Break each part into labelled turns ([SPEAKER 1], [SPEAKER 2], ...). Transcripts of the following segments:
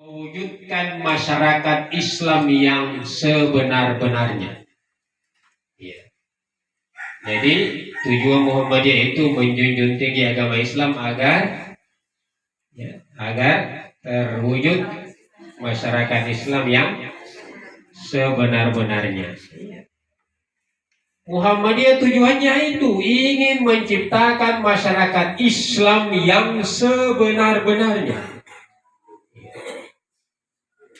[SPEAKER 1] mewujudkan masyarakat Islam yang sebenar-benarnya. Ya. Jadi tujuan Muhammadiyah itu menjunjung tinggi agama Islam agar terwujud masyarakat Islam yang sebenar-benarnya. Muhammadiyah tujuannya itu ingin menciptakan masyarakat Islam yang sebenar-benarnya.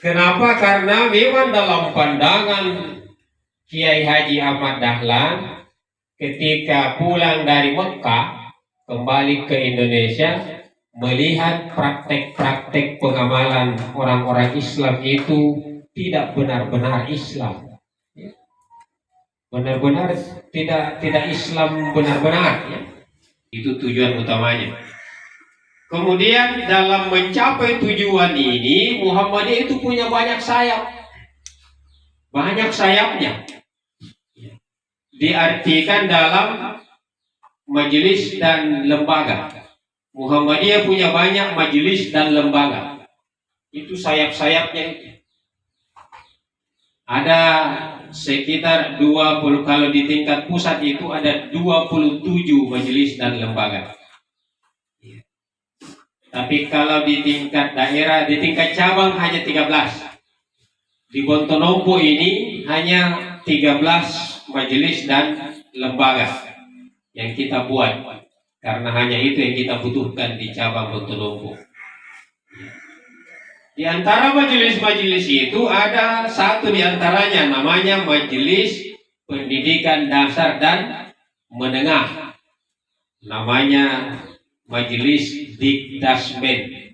[SPEAKER 1] Kenapa? Karena memang dalam pandangan Kiai Haji Ahmad Dahlan ketika pulang dari Mekah kembali ke Indonesia, melihat praktek-praktek pengamalan orang-orang Islam itu tidak benar-benar Islam. Benar-benar tidak Islam benar-benar. Itu tujuan utamanya. Kemudian dalam mencapai tujuan ini, Muhammadiyah itu punya banyak sayap. Banyak sayapnya. Diartikan dalam majelis dan lembaga. Muhammadiyah punya banyak majelis dan lembaga. Itu sayap-sayapnya itu. Ada sekitar 20, kalau di tingkat pusat itu ada 27 majelis dan lembaga. Tapi kalau di tingkat daerah, di tingkat cabang hanya 13. Di Bontonompo ini hanya 13 majelis dan lembaga yang kita buat. Karena hanya itu yang kita butuhkan di cabang Bontonompo. Di antara majelis-majelis itu ada satu di antaranya namanya Majelis Pendidikan Dasar dan Menengah. Namanya Majelis Dikdasmen.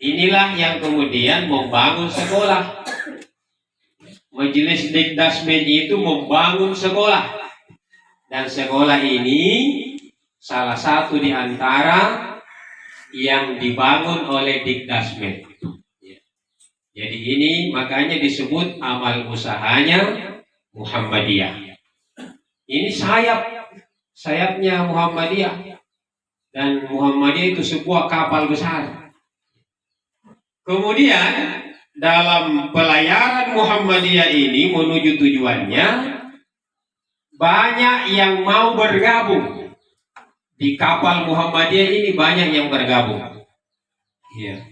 [SPEAKER 1] Inilah yang kemudian membangun sekolah. Majelis Dikdasmen itu membangun sekolah. Dan sekolah ini salah satu di antara yang dibangun oleh Dikdasmen. Jadi ini makanya disebut amal usahanya Muhammadiyah. Ini sayapnya Muhammadiyah. Dan Muhammadiyah itu sebuah kapal besar. Kemudian dalam pelayaran Muhammadiyah ini menuju tujuannya, banyak yang mau bergabung. Di kapal Muhammadiyah ini banyak yang bergabung. Ya.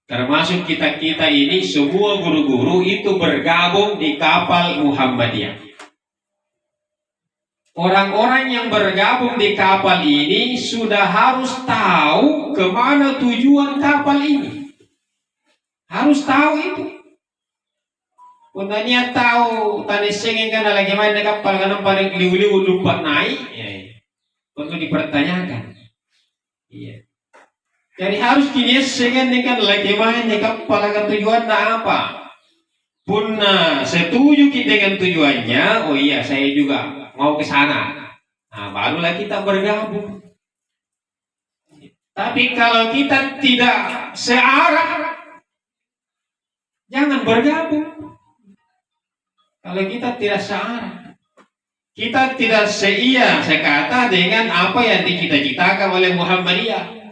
[SPEAKER 1] Termasuk kita-kita ini, semua guru-guru itu bergabung di kapal Muhammadiyah. Orang-orang yang bergabung di kapal ini sudah harus tahu kemana tujuan kapal ini. Harus tahu itu. Punanya tahu tadi sengeng kan lagi main di kapal kan paling liu-liu lupa naik. Perlu dipertanyakan. Iya. Jadi harus kini sengeng kan lagi main di kapal kan tujuan apa? Punna setuju kita dengan tujuannya. Oh iya, saya juga mau ke sana. Nah, barulah kita bergabung. Tapi kalau kita tidak searah, jangan bergabung. Kalau kita tidak searah, kita tidak sekata dengan apa yang dicita-citakan oleh Muhammadiyah.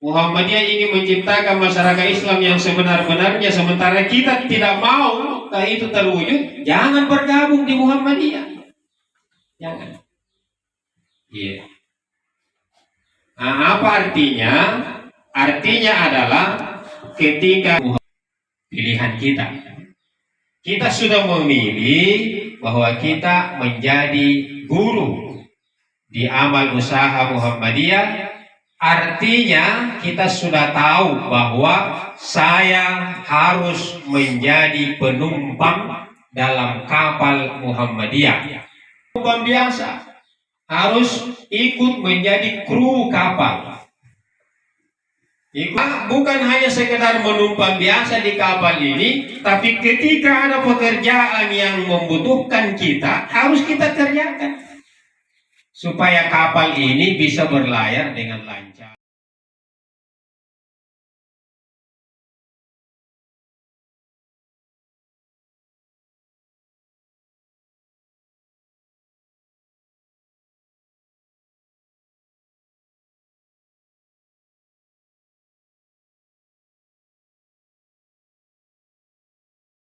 [SPEAKER 1] Muhammadiyah ingin menciptakan masyarakat Islam yang sebenar-benarnya, sementara kita tidak mau kalau itu terwujud, jangan bergabung di Muhammadiyah. Jangan. Iya. Nah, apa artinya? Artinya adalah ketika pilihan kita. Kita sudah memilih bahwa kita menjadi guru di amal usaha Muhammadiyah. Artinya kita sudah tahu bahwa saya harus menjadi penumpang dalam kapal Muhammadiyah. Penumpang biasa harus ikut menjadi kru kapal. Bukan hanya sekedar menumpang biasa di kapal ini, tapi ketika ada pekerjaan yang membutuhkan kita, harus kita kerjakan supaya kapal ini bisa berlayar dengan lancar.